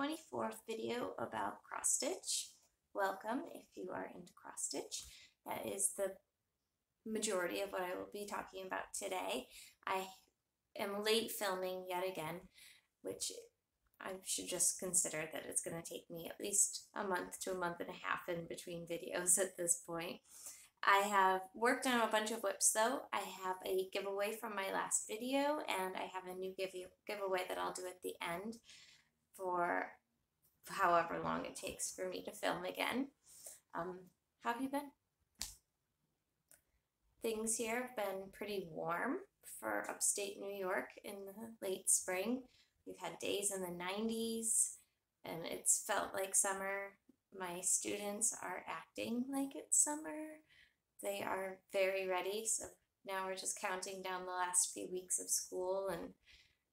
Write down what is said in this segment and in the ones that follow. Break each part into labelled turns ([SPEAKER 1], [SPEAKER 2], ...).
[SPEAKER 1] 24th video about cross stitch. Welcome if you are into cross stitch. That is the majority of what I will be talking about today. I am late filming yet again, which I should just consider that it's going to take me at least a month to a month and a half in between videos at this point. I have worked on a bunch of whips though. I have a giveaway from my last video, and I have a new giveaway that I'll do at the end for however long it takes for me to film again. How have you been? Things here have been pretty warm for upstate New York in the late spring. We've had days in the 90s and it's felt like summer. My students are acting like it's summer. They are very ready, so now we're just counting down the last few weeks of school and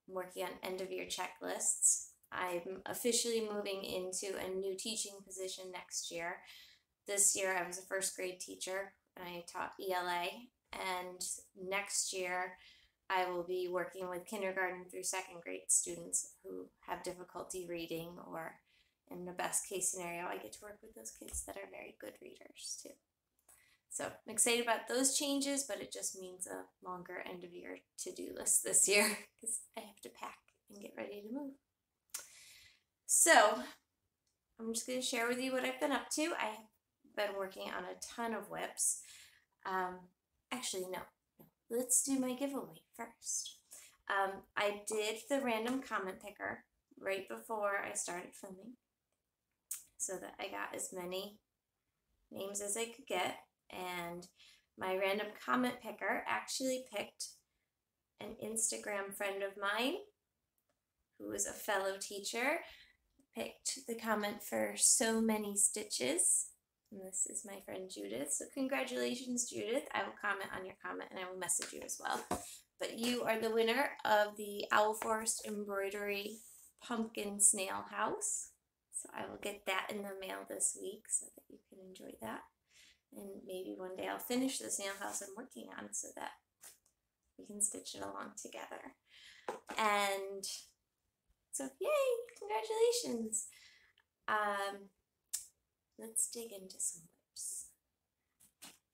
[SPEAKER 1] working on end of year checklists. I'm officially moving into a new teaching position next year. This year I was a first grade teacher and I taught ELA, and next year I will be working with kindergarten through second grade students who have difficulty reading, or in the best case scenario I get to work with those kids that are very good readers too. So I'm excited about those changes, but it just means a longer end of year to-do list this year because I have to pack and get ready to move. So I'm just going to share with you what I've been up to. I've been working on a ton of whips. Actually, no. Let's do my giveaway first. I did the random comment picker right before I started filming so that I got as many names as I could get. And my random comment picker actually picked an Instagram friend of mine who is a fellow teacher, picked the comment for so many stitches. And this is my friend Judith. So congratulations, Judith. I will comment on your comment and I will message you as well. But you are the winner of the OwlForest Embroidery Pumpkin Snail House. So I will get that in the mail this week so that you can enjoy that. And maybe one day I'll finish the snail house I'm working on so that we can stitch it along together. And so yay, congratulations. Let's dig into some whips.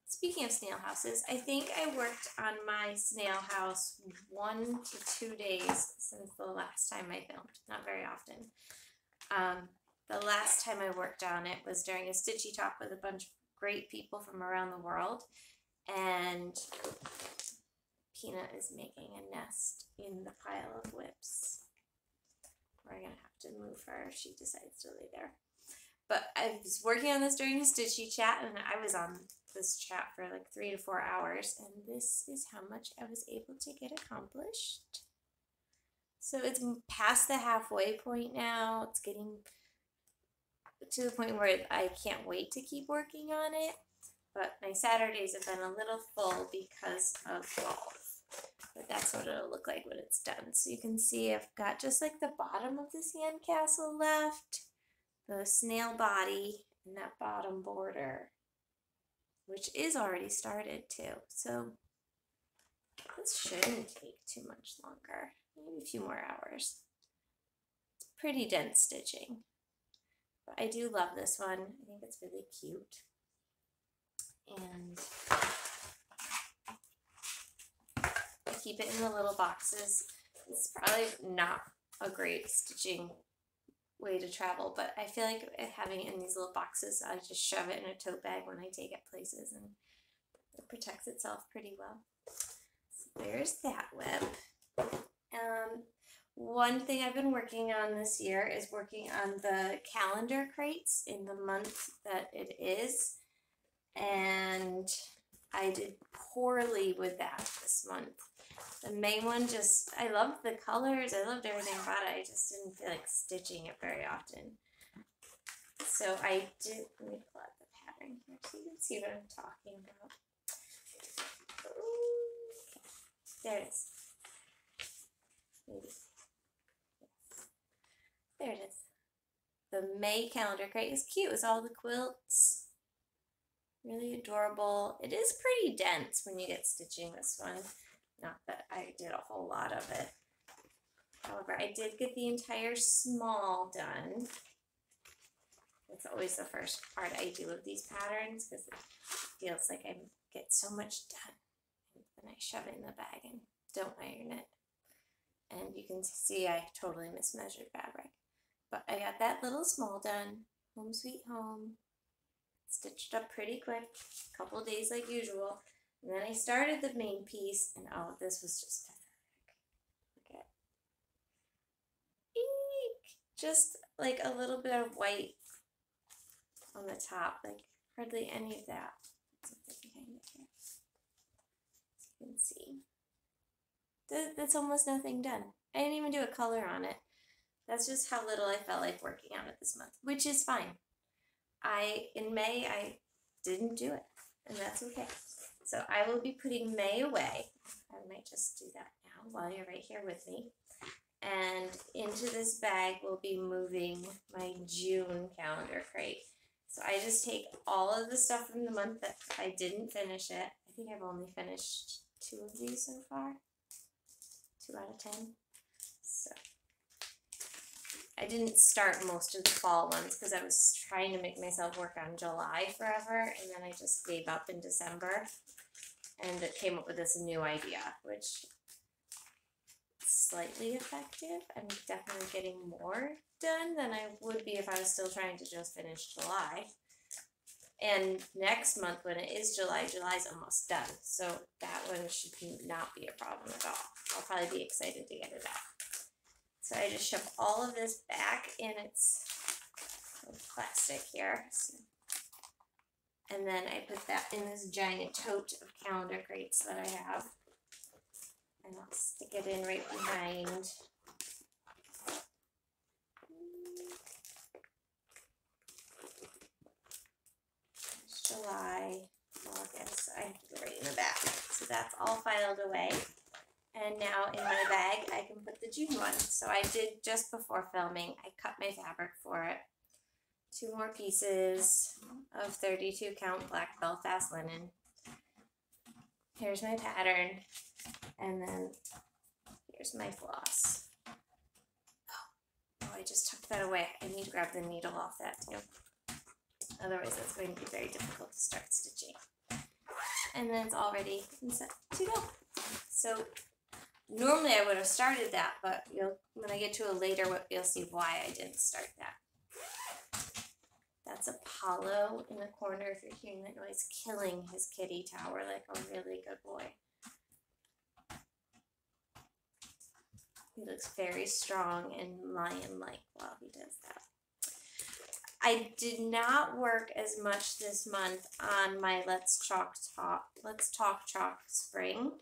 [SPEAKER 1] Speaking of snail houses, I think I worked on my snail house 1 to 2 days since the last time I filmed, not very often. The last time I worked on it was during a Stitchy talk with a bunch of great people from around the world, and Peanut is making a nest in the pile of whips. We're gonna have to move her if she decides to lay there. But I was working on this during a Stitchy chat, and I was on this chat for like 3 to 4 hours, and this is how much I was able to get accomplished. So it's past the halfway point now. It's getting to the point where I can't wait to keep working on it, but my Saturdays have been a little full because of golf. But that's what it'll look like when it's done. So you can see I've got just like the bottom of the sandcastle left, the snail body, and that bottom border, which is already started too. So this shouldn't take too much longer, maybe a few more hours. It's pretty dense stitching. But I do love this one. I think it's really cute. And I keep it in the little boxes. It's probably not a great stitching way to travel, but I feel like having it in these little boxes, I just shove it in a tote bag when I take it places, and it protects itself pretty well. So there's that whip. One thing I've been working on this year is working on the calendar crates in the month that it is, and I did poorly with that this month. The May one I loved the colors, I loved everything about it, I just didn't feel like stitching it very often. So I did, let me pull out the pattern here so you can see what I'm talking about. Okay. There it is. Maybe. There it is. The May calendar crate is cute. It's all the quilts. Really adorable. It is pretty dense when you get stitching this one. Not that I did a whole lot of it. However, I did get the entire small done. That's always the first part I do of these patterns because it feels like I get so much done. And then I shove it in the bag and don't iron it. And you can see I totally mismeasured fabric. But I got that little small done, home sweet home, stitched up pretty quick, a couple of days like usual. And then I started the main piece, and oh, this was just pathetic. Look at eek! Just like a little bit of white on the top, like hardly any of that. Let's look behind it here, so you can see. That's almost nothing done. I didn't even do a color on it. That's just how little I felt like working on it this month, which is fine. In May, I didn't do it, and that's okay. So I will be putting May away. I might just do that now while you're right here with me. And into this bag, we'll be moving my June calendar crate. So I just take all of the stuff from the month that I didn't finish it. I think I've only finished 2 of these so far. 2 out of 10. So I didn't start most of the fall ones because I was trying to make myself work on July forever, and then I just gave up in December and it came up with this new idea, which is slightly effective. I'm definitely getting more done than I would be if I was still trying to just finish July. And next month, when it is July, July's almost done. So that one should not be a problem at all. I'll probably be excited to get it out. So I just shove all of this back in its plastic here. So, and then I put that in this giant tote of calendar crates that I have. And I'll stick it in right behind. July, August, I have to go right in the back. So that's all filed away. And now in my bag, I can put the June one. So I did just before filming, I cut my fabric for it. 2 more pieces of 32 count black Belfast linen. Here's my pattern. And then here's my floss. Oh, I just tucked that away. I need to grab the needle off that too. Otherwise, that's going to be very difficult to start stitching. And then it's all ready and set to go. So normally I would have started that, but when I get to a later whip, you'll see why I didn't start that. That's Apollo in the corner, if you're hearing that noise, killing his kitty tower like a really good boy. He looks very strong and lion-like while he does that. I did not work as much this month on my Let's Talk Chalk spring,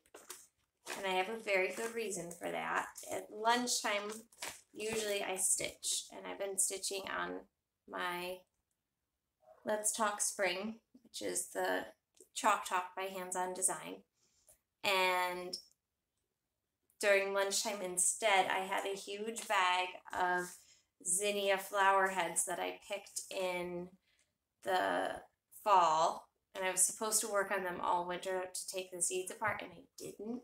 [SPEAKER 1] and I have a very good reason for that. At lunchtime, usually I stitch, and I've been stitching on my Let's Talk spring, which is the Chalk Talk by Hands On Design, and during lunchtime instead, I had a huge bag of zinnia flower heads that I picked in the fall, and I was supposed to work on them all winter to take the seeds apart, and I didn't.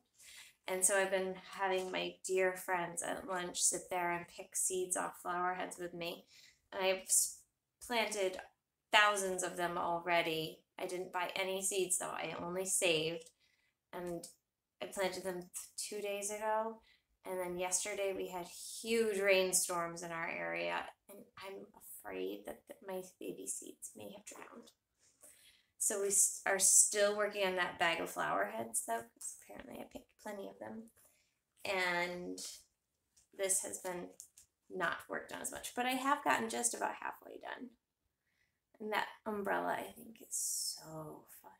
[SPEAKER 1] And so I've been having my dear friends at lunch sit there and pick seeds off flower heads with me, and I've planted thousands of them already. I didn't buy any seeds though, I only saved, and I planted them 2 days ago. And then yesterday we had huge rainstorms in our area, and I'm afraid that my baby seeds may have drowned. So we are still working on that bag of flower heads though, because apparently I picked plenty of them. And this has been not worked on as much, but I have gotten just about halfway done. And that umbrella I think is so fun.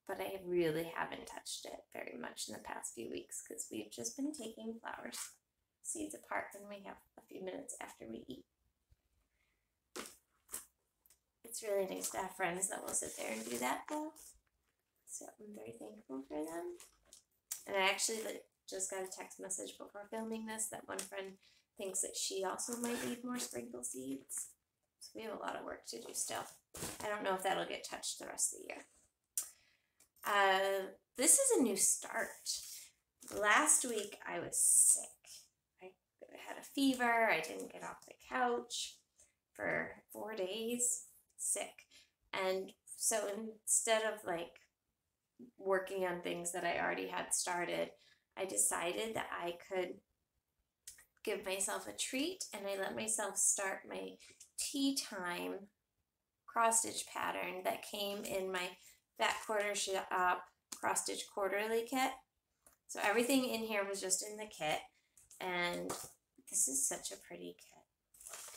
[SPEAKER 1] But I really haven't touched it very much in the past few weeks because we've just been taking flower seeds apart when we have a few minutes after we eat. It's really nice to have friends that will sit there and do that though. So I'm very thankful for them. And I actually just got a text message before filming this that one friend thinks that she also might need more sprinkle seeds. So we have a lot of work to do still. I don't know if that'll get touched the rest of the year. This is a new start. last week I was sick. I had a fever. I didn't get off the couch for 4 days, sick. And so instead of like working on things that I already had started, I decided that I could give myself a treat, and I let myself start my Thyme cross stitch pattern that came in my Fat Quarter Shop cross stitch quarterly kit. So everything in here was just in the kit, and this is such a pretty kit.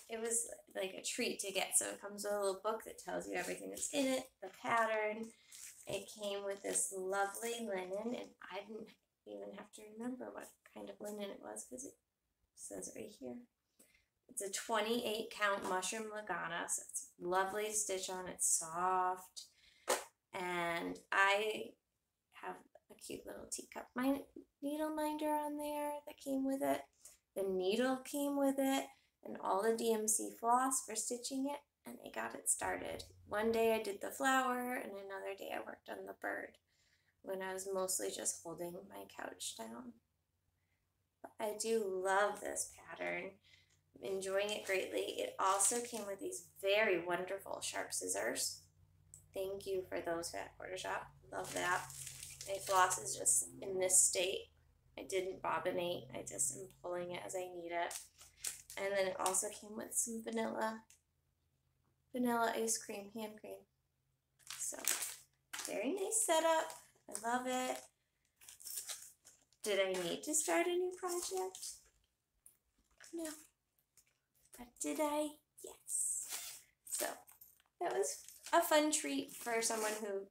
[SPEAKER 1] It was like a treat to get. So it comes with a little book that tells you everything that's in it, the pattern. It came with this lovely linen, and I didn't even have to remember what kind of linen it was because it says it right here. It's a 28 count mushroom lagana, so it's lovely to stitch on. It's soft, and I have a cute little teacup needle minder on there that came with it. The needle came with it, and all the DMC floss for stitching it, and I got it started. One day I did the flower, and another day I worked on the bird when I was mostly just holding my couch down. But I do love this pattern. I'm enjoying it greatly. It also came with these very wonderful sharp scissors. Thank you for those, Fat Quarter Shop. Love that. My floss is just in this state. I didn't bobbinate. I just am pulling it as I need it. And then it also came with some vanilla ice cream, hand cream. So, very nice setup. I love it. Did I need to start a new project? No. But did I? Yes. So, that was a fun treat for someone who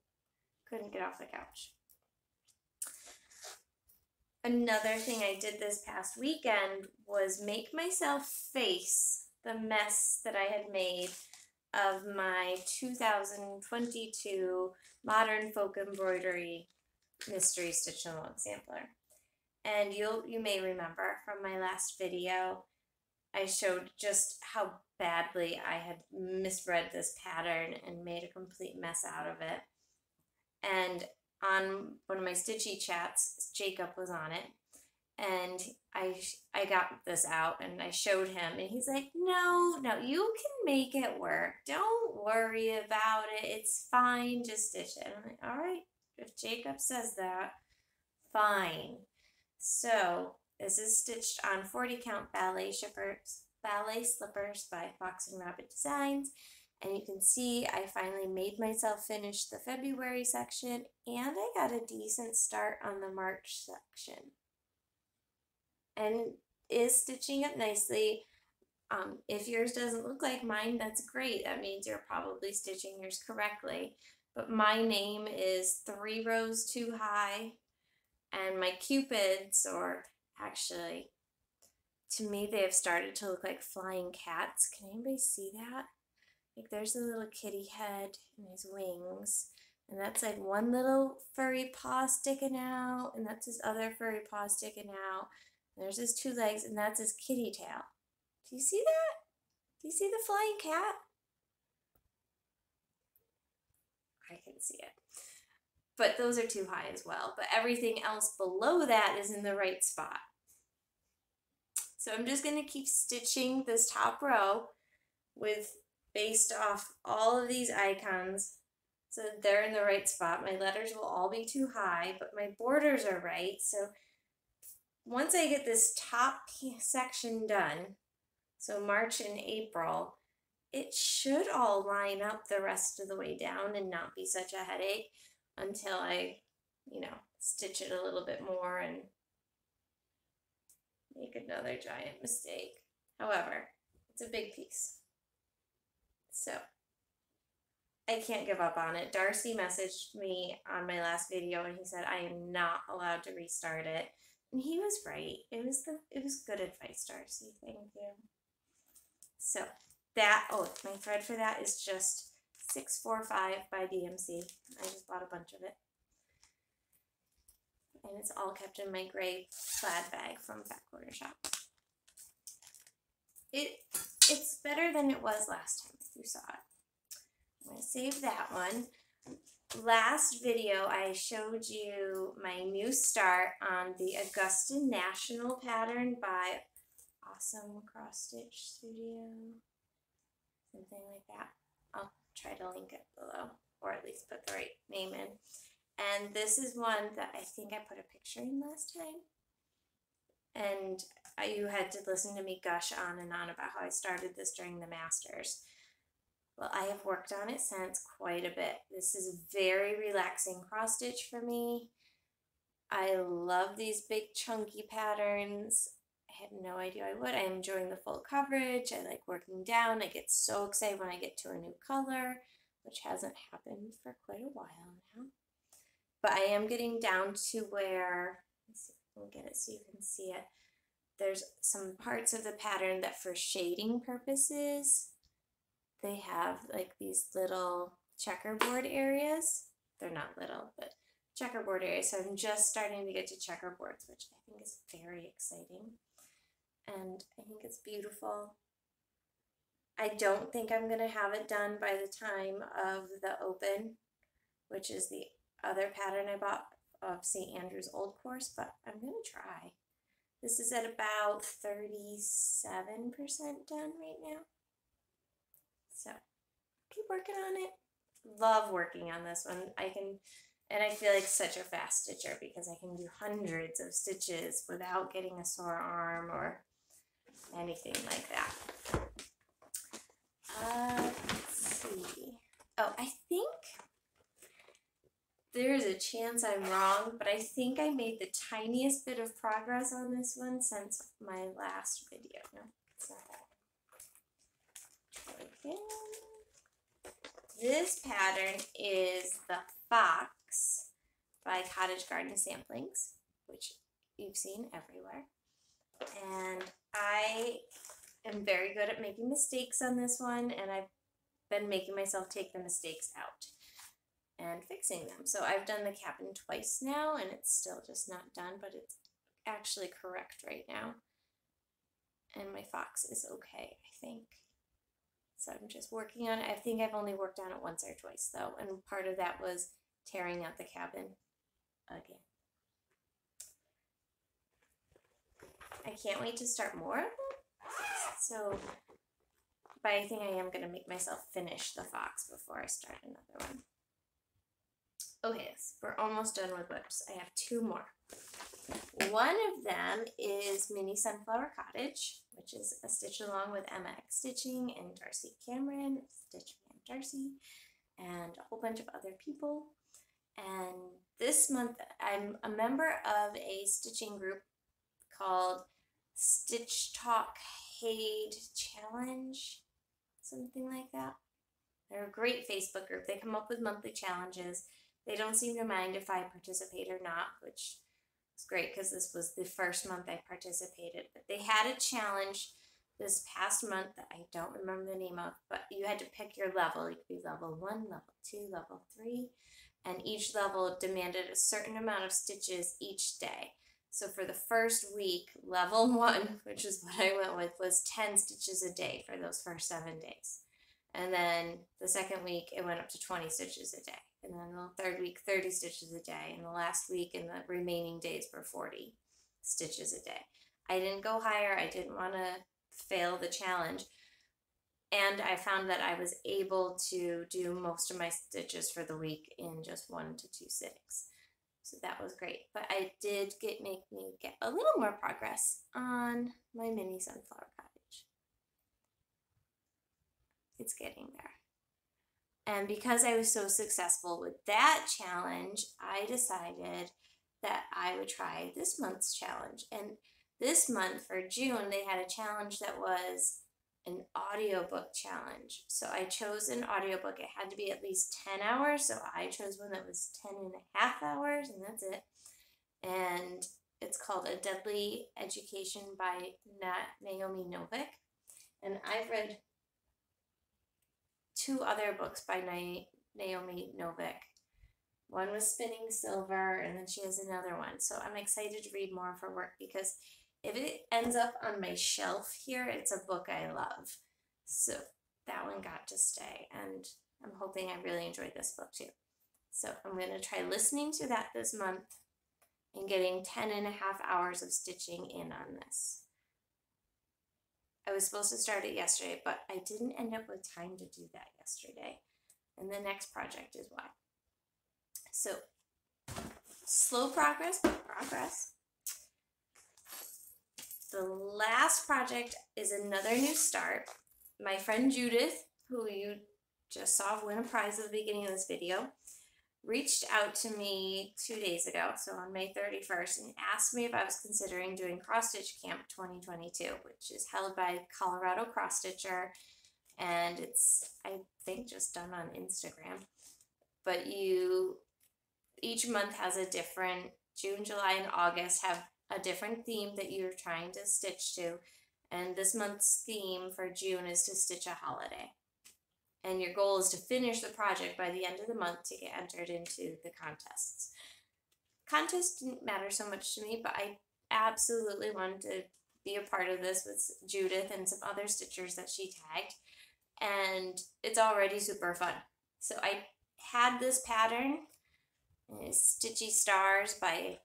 [SPEAKER 1] couldn't get off the couch. Another thing I did this past weekend was make myself face the mess that I had made of my 2022 Modern Folk Embroidery Mystery Stitch Along Sampler. And you may remember from my last video, I showed just how badly I had misread this pattern and made a complete mess out of it. And on one of my Stitchy chats, Jacob was on it, and I got this out and I showed him, and he's like, no, you can make it work. Don't worry about it. It's fine. Just stitch it. And I'm like, all right, if Jacob says that, fine. So this is stitched on 40 count ballet slippers by Fox and Rabbit Designs. And you can see I finally made myself finish the February section, and I got a decent start on the March section. And is stitching up nicely. If yours doesn't look like mine, that's great. That means you're probably stitching yours correctly. But my name is 3 rows too high, and my cupids, or actually, to me they have started to look like flying cats. Can anybody see that? Like there's a little kitty head and his wings, and that's like one little furry paw sticking out, and that's his other furry paw sticking out. And there's his 2 legs, and that's his kitty tail. Do you see that? Do you see the flying cat? I can see it. But those are too high as well. But everything else below that is in the right spot. So I'm just going to keep stitching this top row based off all of these icons so that they're in the right spot. My letters will all be too high, but my borders are right. So once I get this top section done, so March and April, it should all line up the rest of the way down and not be such a headache until I, stitch it a little bit more and make another giant mistake. However, it's a big piece. So I can't give up on it. Darcy messaged me on my last video and he said I am not allowed to restart it. And he was right. It was good advice, Darcy. Thank you. So my thread for that is just 645 by DMC. I just bought a bunch of it. And it's all kept in my gray plaid bag from Fat Quarter Shop. It's better than it was last time, if you saw it. I'm going to save that one. last video I showed you my new start on the Augusta National pattern by Awesome Cross Stitch Studio, something like that. I'll try to link it below, or at least put the right name in. And this is one that I think I put a picture in last time. And you had to listen to me gush on and on about how I started this during the Masters. Well, I have worked on it since quite a bit. This is a very relaxing cross stitch for me. I love these big chunky patterns. I had no idea I would. I'm enjoying the full coverage. I like working down. I get so excited when I get to a new color, which hasn't happened for quite a while now. But I am getting down to where, let's see if I can get it so you can see it. There's some parts of the pattern that for shading purposes, they have like these little checkerboard areas. They're not little, but checkerboard areas. So I'm just starting to get to checkerboards, which I think is very exciting. And I think it's beautiful. I don't think I'm going to have it done by the time of the open, which is the other pattern I bought of St. Andrew's Old Course, but I'm going to try. This is at about 37% done right now. So keep working on it. Love working on this one. And I feel like such a fast stitcher because I can do hundreds of stitches without getting a sore arm or anything like that. Let's see. Oh, I think there's a chance I'm wrong, but I think I made the tiniest bit of progress on this one since my last video. No, it's not that. Try again. This pattern is the Fox by Cottage Garden Samplings, which you've seen everywhere. And I am very good at making mistakes on this one, and I've been making myself take the mistakes out and fixing them. So I've done the cabin twice now, and it's still just not done, but it's actually correct right now. And my fox is okay, I think. So I'm just working on it. I think I've only worked on it once or twice though, and part of that was tearing out the cabin again. I can't wait to start more of them. So, but I think I am going to make myself finish the fox before I start another one. Okay, yes, we're almost done with whips. I have two more. One of them is Mini Sunflower Cottage, which is a stitch along with Emma X Stitching and Darcy Cameron, Stitching and Darcy, and a whole bunch of other people. And this month I'm a member of a stitching group called Stitch Talk Hate Challenge, something like that. They're a great Facebook group. They come up with monthly challenges. They don't seem to mind if I participate or not, which is great because this was the first month I participated. But they had a challenge this past month that I don't remember the name of, but you had to pick your level. You could be level 1, level 2, level 3, and each level demanded a certain amount of stitches each day. So for the first week, level 1, which is what I went with, was 10 stitches a day for those first 7 days. And then the second week, it went up to 20 stitches a day. And then the third week, 30 stitches a day. And the last week and the remaining days were 40 stitches a day. I didn't go higher. I didn't want to fail the challenge. And I found that I was able to do most of my stitches for the week in just 1 to 2 sittings. So that was great. But I did make me get a little more progress on my Mini Sunflower Cottage. It's getting there. And because I was so successful with that challenge, I decided that I would try this month's challenge. And this month for June, they had a challenge that was an audiobook challenge. So I chose an audiobook. It had to be at least 10 hours. So I chose one that was 10 and a half hours, and that's it. And it's called A Deadly Education by Naomi Novik. And I've read 2 other books by Naomi Novik. One was Spinning Silver, and then she has another one. So I'm excited to read more of her work because if it ends up on my shelf here, it's a book I love. So that one got to stay, and I'm hoping I really enjoyed this book too. So I'm going to try listening to that this month and getting 10.5 hours of stitching in on this. I was supposed to start it yesterday, but I didn't end up with time to do that yesterday. And the next project is why. So, slow progress, but progress. The last project is another new start. My friend Judith, who you just saw win a prize at the beginning of this video, reached out to me 2 days ago, so on May 31st, and asked me if I was considering doing Cross Stitch Camp 2022, which is held by Colorado Cross Stitcher, and it's, I think, just done on Instagram. But each month has a different, June, July, and August have a different theme that you're trying to stitch to, and this month's theme for June is to stitch a holiday. And your goal is to finish the project by the end of the month to get entered into the contests. Contests didn't matter so much to me, but I absolutely wanted to be a part of this with Judith and some other stitchers that she tagged. And it's already super fun. So I had this pattern, Stitchy Stars by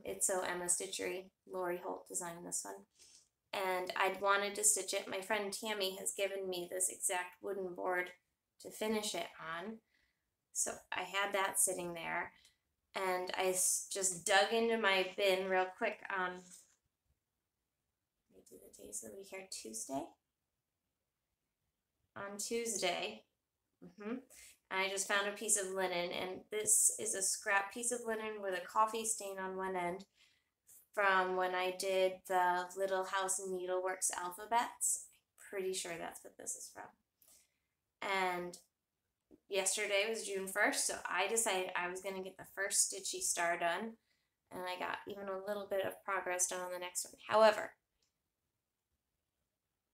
[SPEAKER 1] It's So Emma Stitchery. Lori Holt designed this one. And I'd wanted to stitch it. My friend Tammy has given me this exact wooden board to finish it on. So I had that sitting there, and I just dug into my bin real quick on, let me do the days of the week here, Tuesday? On Tuesday, and I just found a piece of linen, and this is a scrap piece of linen with a coffee stain on one end, from when I did the Little House Needleworks alphabets. I'm pretty sure that's what this is from. And yesterday was June 1st, so I decided I was going to get the first Stitchy Star done, and I got even a little bit of progress done on the next one. However,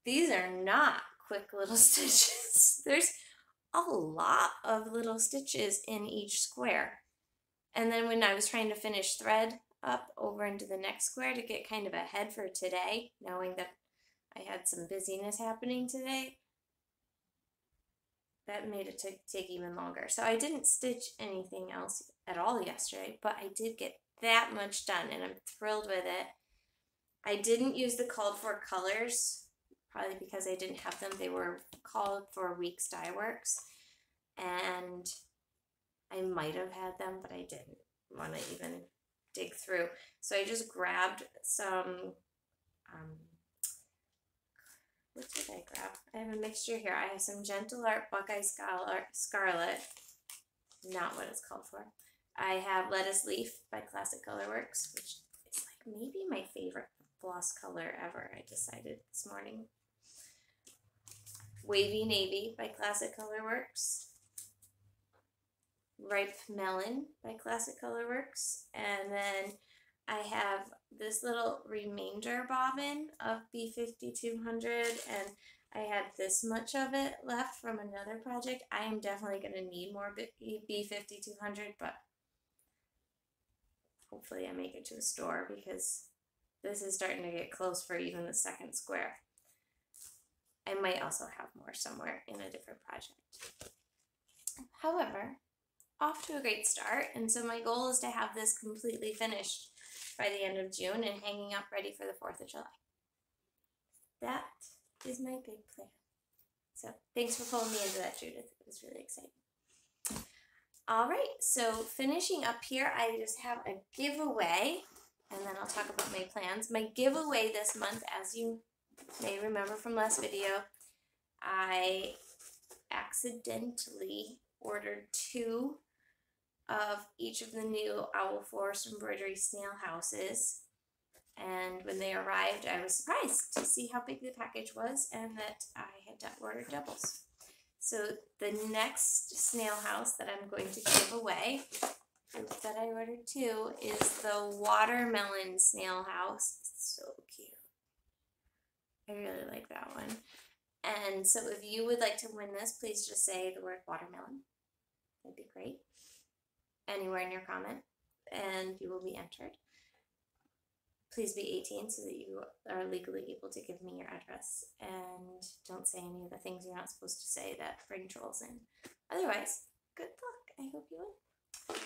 [SPEAKER 1] these are not quick little stitches. There's a lot of little stitches in each square. And then when I was trying to finish thread up over into the next square to get kind of ahead for today, knowing that I had some busyness happening today, that made it take even longer. So I didn't stitch anything else at all yesterday, but I did get that much done, and I'm thrilled with it. I didn't use the called for colors, probably because I didn't have them. They were called for Weeks Dye Works, and I might have had them, but I didn't want to even dig through. So I just grabbed some, what did I grab? I have a mixture here. I have some Gentle Art Buckeye Scarlet, not what it's called for. I have Lettuce Leaf by Classic Colorworks, which is like maybe my favorite floss color ever, I decided this morning. Wavy Navy by Classic Colorworks. Ripe Melon by Classic Colorworks, and then I have this little remainder bobbin of B5200, and I had this much of it left from another project. I am definitely going to need more B5200, but hopefully I make it to a store because this is starting to get close for even the second square. I might also have more somewhere in a different project. However, off to a great start, and so my goal is to have this completely finished by the end of June and hanging up ready for the 4th of July. That is my big plan. So thanks for pulling me into that, Judith. It was really exciting. All right, so finishing up here, I just have a giveaway, and then I'll talk about my plans. My giveaway this month, as you may remember from last video, I accidentally ordered 2 of each of the new OwlForest Embroidery Snail houses, and when they arrived I was surprised to see how big the package was and that I had ordered doubles. So the next snail house that I'm going to give away, that I ordered 2, is the watermelon snail house. It's so cute. I really like that one. And so if you would like to win this, please just say the word watermelon. That'd be great. Anywhere in your comment, and you will be entered. Please be 18 so that you are legally able to give me your address, and don't say any of the things you're not supposed to say that bring trolls in. Otherwise, good luck. I hope you will.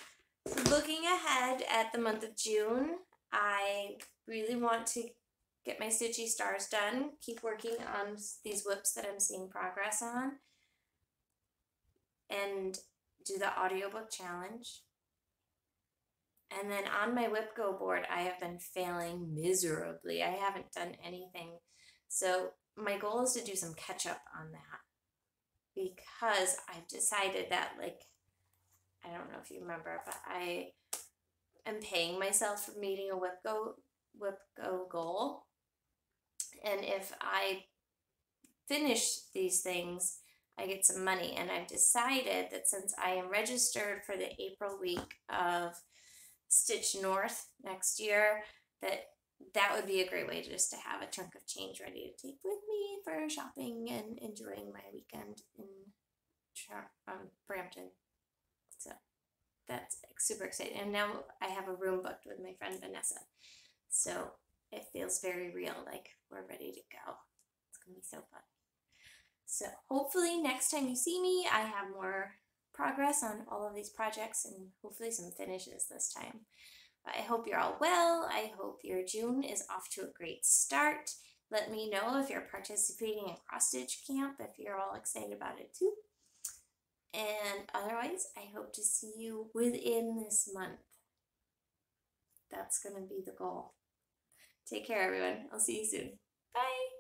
[SPEAKER 1] So looking ahead at the month of June, I really want to get my Stitchy stars done, keep working on these whips that I'm seeing progress on, and do the audiobook challenge. And then on my whip go board, I have been failing miserably. I haven't done anything. So my goal is to do some catch up on that, because I've decided that, like, I don't know if you remember, but I am paying myself for meeting a whip go goal. And if I finish these things, I get some money. And I've decided that since I am registered for the April week of Stitch North next year, that would be a great way just to have a chunk of change ready to take with me for shopping and enjoying my weekend in Brampton. So that's super exciting. And now I have a room booked with my friend Vanessa. So it feels very real, like we're ready to go. It's gonna be so fun. So hopefully next time you see me, I have more progress on all of these projects and hopefully some finishes this time. But I hope you're all well. I hope your June is off to a great start. Let me know if you're participating in cross stitch camp, if you're all excited about it too. And otherwise, I hope to see you within this month. That's going to be the goal. Take care, everyone. I'll see you soon. Bye.